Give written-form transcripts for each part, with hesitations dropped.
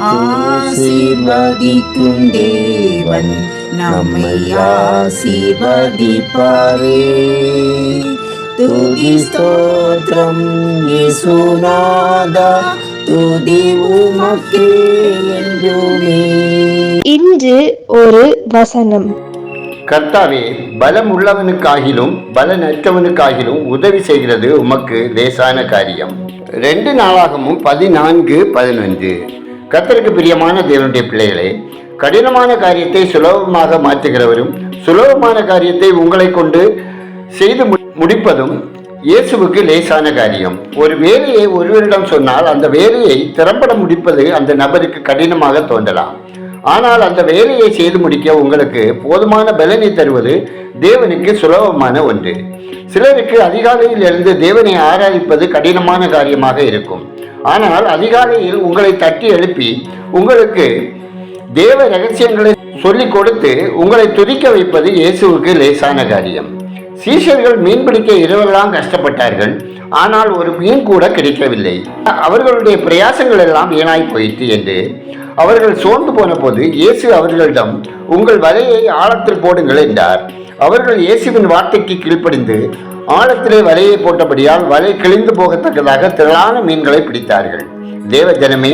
ஆசீர்வதிக்கும் தேவன் நம்மை ஆசீர்வதிப்பாரே. துதி ஸ்தோத்திரம் இயேசுநாதா, துதி உமக்கே என்றுமே. இன்று ஒரு வசனம். கர்த்தாவே, பலம் உள்ளவனுக்காகிலும் பலனற்றவனுக்காகிலும் உதவி செய்கிறது உமக்கு லேசான காரியம். 2 நாளாகமும் 14:11. கர்த்தருக்கு பிரியமான தேவனுடைய பிள்ளைகளே, கடினமான காரியத்தை சுலபமாக மாற்றுகிறவரும் சுலபமான காரியத்தை உங்களை கொண்டு செய்து முடிப்பதும் இயேசுவுக்கு லேசான காரியம். ஒரு வேலையை ஒருவரிடம் சொன்னால் அந்த வேலையை திறம்பட முடிப்பது அந்த நபருக்கு கடினமாக தோன்றலாம். ஆனால் அந்த வேலையை செய்து முடிக்க உங்களுக்கு போதுமான பலனை தருவது தேவனுக்கு சுலபமான ஒன்று. சிலருக்கு அதிகாலையில் இருந்து தேவனை ஆராதிப்பது கடினமான காரியமாக இருக்கும். ஆனால் அதிகாலையில் உங்களை தட்டி எழுப்பி உங்களுக்கு தேவ ரகசியங்களை சொல்லிக் கொடுத்து உங்களை துதிக்க வைப்பது இயேசுவுக்கு லேசான காரியம். சீஷர்கள் மீன்பிடிக்க இரவெல்லாம் கஷ்டப்பட்டார்கள். ஆனால் ஒரு மீன் கூட கிடைக்கவில்லை. அவர்களுடைய பிரயாசங்கள் எல்லாம் வீணாய் போயிற்று என்று அவர்கள் சோர்ந்து போன போது இயேசு அவர்களிடம், உங்கள் வலையை ஆழத்தில் போடுங்கள் என்றார். அவர்கள் இயேசுவின் வார்த்தைக்கு கீழ்ப்படிந்து ஆழத்திலே வலையை போட்டபடியால் வலை கிழிந்து போகத்தக்கதாக திரளான மீன்களை பிடித்தார்கள். தேவ ஜனமே,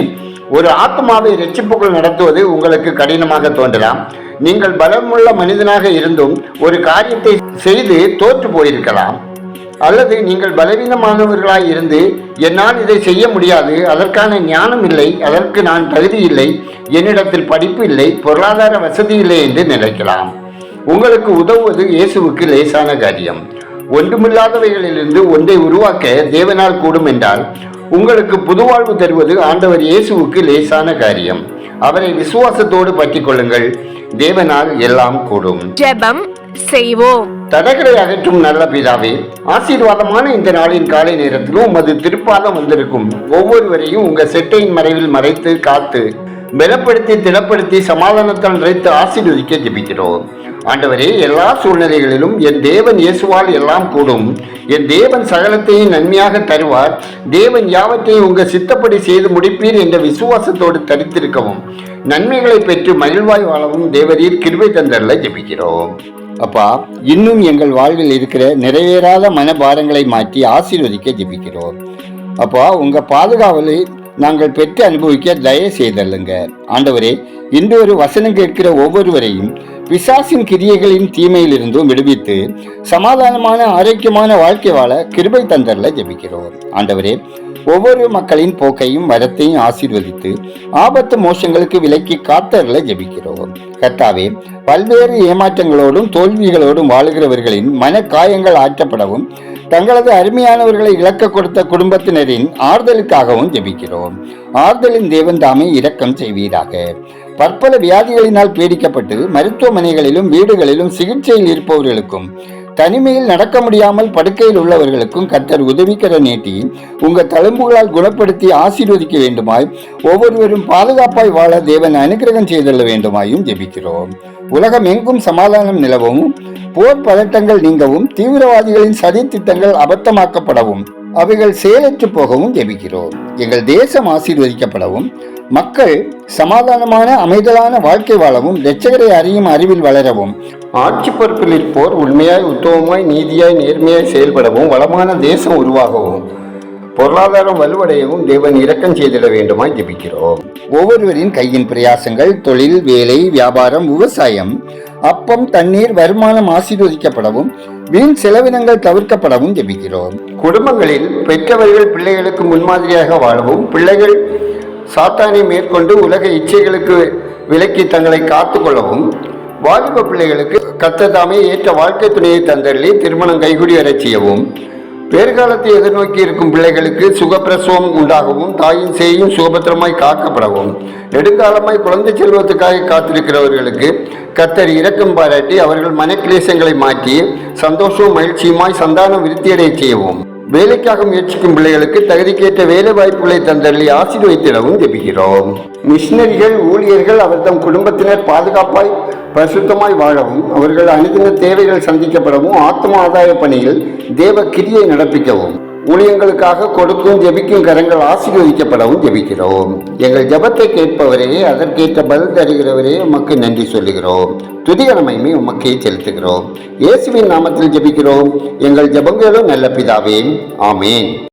ஒரு ஆத்மாவை இரட்சிப்புக்குள் நடத்துவது உங்களுக்கு கடினமாக தோன்றலாம். நீங்கள் பலமுள்ள மனிதனாக இருந்தும் ஒரு காரியத்தை செய்து தோற்று போயிருக்கலாம். அல்லது நீங்கள் பலவீனமானவர்களாய் இருந்து, என்னால் இதை செய்ய முடியாது, அதற்கான ஞானம் இல்லை, அதற்கு நான் தகுதி இல்லை, என்னிடத்தில் படிப்பு இல்லை, பொருளாதார வசதி இல்லை என்று நினைக்கலாம். உங்களுக்கு உதவுவது இயேசுவுக்கு லேசான காரியம். ஒன்றுமில்லாதவைகளிலிருந்து ஒன்றை உருவாக்க தேவனால் கூடும் என்றால் உங்களுக்கு புதுவாழ்வு தருவது ஆண்டவர் இயேசுவுக்கு லேசான காரியம். அவரை விசுவாசத்தோடு பற்றிக் கொள்ளுங்கள். தேவனால் எல்லாம் கூடும். ஜெபம் செய்வோம். தடைகளை அகற்றும் நல்ல பிதாவே, ஆசீர்வாதமான இந்த நாளின் காலை நேரத்திலும் உமது திருப்பாதம் வந்திருக்கும் ஒவ்வொருவரையும் உங்க செட்டையின் மறைவில் மறைத்து காத்து பலப்படுத்தி திடப்படுத்தி சமாதானத்தால் நிறைத்து ஆசீர்வதிக்க ஜெபிக்கிறோம். ஆண்டவரே, எல்லா சூழ்நிலைகளிலும் என் தேவன் இயேசுவால் எல்லாம் கூடும். என் தேவன் சகலத்தையும் நன்மையாக தருவார். தேவன் யாவற்றையும் உங்க சித்தப்படி செய்து முடிப்பீர் என்ற விசுவாசத்தோடு தரித்திருக்கவும் நன்மைகளை பெற்று மகிழ்வாய் வாழவும் தேவரீர் கிருபை தந்தரல ஜெபிக்கிறோம். அப்பா, இன்னும் எங்கள் வாழ்வில் இருக்கிற நிறைவேறாத மனபாரங்களை மாற்றி ஆசீர்வதிக்க ஜெபிக்கிறோம். அப்பா, உங்க பாதுகாவலை நாங்கள் பெற்று அனுபவிக்க தயவு செய்தல்லுங்க. ஆண்டவரே, இன்று ஒரு வசனம் கேட்கிற ஒவ்வொருவரையும் பிசாசின் கிரியைகளின் தீமையிலிருந்தும் விடுவித்து சமாதானமான ஆரோக்கியமான வாழ்க்கை வாழ கிருபை தந்தரல ஜெபிக்கிறோம். ஆண்டவரே, ஒவ்வொரு மக்களின் போக்கையும் வரத்தையும் ஆசீர்வதித்து ஆபத்து மோசங்களுக்கு விலக்கி காத்தரல ஜெபிக்கிறோம். கர்த்தாவே, பல்வேறு ஏமாற்றங்களோடும் தோல்விகளோடும் வாழுகிறவர்களின் மன காயங்கள் ஆற்றப்படவும் தங்களது அருமையானவர்களை இழக்க கொடுத்த குடும்பத்தினரின் ஆறுதலுக்காகவும் ஜெபிக்கிறோம். ஆறுதலின் தேவன் தாமே இரக்கம் செய்வீராக. பற்பல வியாதிகளினால் பீடிக்கப்பட்டு மருத்துவமனைகளிலும் வீடுகளிலும் சிகிச்சையில் இருப்பவர்களுக்கும் தனிமையில் நடக்க முடியாமல் படுக்கையில் உள்ளவர்களுக்கும் கர்த்தர் உதவிக்கர நீட்டி உங்கள் தழும்புகளால் குணப்படுத்தி ஆசீர்வதிக்க வேண்டுமாய் ஒவ்வொருவரும் பாதுகாப்பாய் வாழ தேவன் அனுக்கிரகம் செய்தள்ள வேண்டுமாயும் ஜெபிக்கிறோம். உலகம் எங்கும் சமாதானம் நிலவும், போர் பதட்டங்கள் நீங்கவும், தீவிரவாதிகளின் சதி திட்டங்கள் அபத்தமாக்கப்படவும் அவைகள் செயலற்று போகவும் ஜெபிக்கிறோம். எங்கள் தேசம் ஆசீர்வதிக்கப்படவும் மக்கள் சமாதானமான அமைதலான வாழ்க்கை வாழவும் இரட்சகரை அறியும் அறிவில் வளரவும் ஆட்சி பொறுப்பில் இருப்போர் உண்மையாய் உத்தமமாய் நீதியாய் நேர்மையாய் செயல்படவும் வளமான தேசம் உருவாகவும் பொருளாதாரம் வலுவடையவும் தேவன் இரக்கம் செய்திட வேண்டுமாய் ஜெபிக்கிறோம். ஒவ்வொருவரின் கையின் பிரயாசங்கள், தொழில், வேலை, வியாபாரம், விவசாயம், அப்பம், தண்ணீர், வருமானம் ஆசீர்வதிக்கப்படவும் வீண் செலவினங்கள் தவிர்க்கப்படவும் ஜெபிக்கிறோம். குடும்பங்களில் பெற்றவர்கள் பிள்ளைகளுக்கு முன்மாதிரியாக வாழவும் பிள்ளைகள் சாத்தானை மேற்கொண்டு உலக இச்சைகளுக்கு விலக்கி தங்களை காத்து கொள்ளவும் வாலிப பிள்ளைகளுக்கு கர்த்தர் தாமே ஏற்ற வாழ்க்கை துணையை தந்தள்ளி திருமணம் கைகூடி வரச் செய்யவும் பேர்காலத்தை எதிர்நோக்கி இருக்கும் பிள்ளைகளுக்கு சுகப்பிரசவம் உண்டாகவும் தாயின் சேயும் சுகபத்திரமாய் காக்கப்படவும் நெடுங்காலமாய் குழந்தை செல்வத்துக்காக காத்திருக்கிறவர்களுக்கு கர்த்தர் இரக்கம் பாராட்டி அவர்கள் மனக்கிளேசங்களை மாற்றி சந்தோஷமும் மகிழ்ச்சியுமாய் சந்தானம் விருத்தியடைய செய்யவும் வேலைக்காக முயற்சிக்கும் பிள்ளைகளுக்கு தகுதிக்கேற்ற வேலை வாய்ப்புகளை தந்தள்ளி ஆசீர்வதித்திடவும் ஜெபிக்கிறோம். மிஷினரிகள், ஊழியர்கள் அவர் தம் குடும்பத்தினர் பாதுகாப்பாய் பரிசுத்தமாய் வாழவும் அவர்கள் அனுதின தேவைகள் சந்திக்கப்படவும் ஆத்ம ஆதாய பணியில் தேவ கிரியை நடப்பிக்கவும் ஊழியங்களுக்காக கொடுக்கும் ஜெபிக்கும் கரங்கள் ஆசீர்வதிக்கப்படவும் ஜெபிக்கிறோம். எங்கள் ஜெபத்தை கேட்பவரே, அதற்கேற்ற பதில் தருகிறவரே, உமக்கு நன்றி சொல்லுகிறோம். துதிகரமையுமே உமக்கே செலுத்துகிறோம். இயேசுவின் நாமத்தில் ஜெபிக்கிறோம் எங்கள் ஜெபங்களும் நல்ல பிதாவே, ஆமேன்.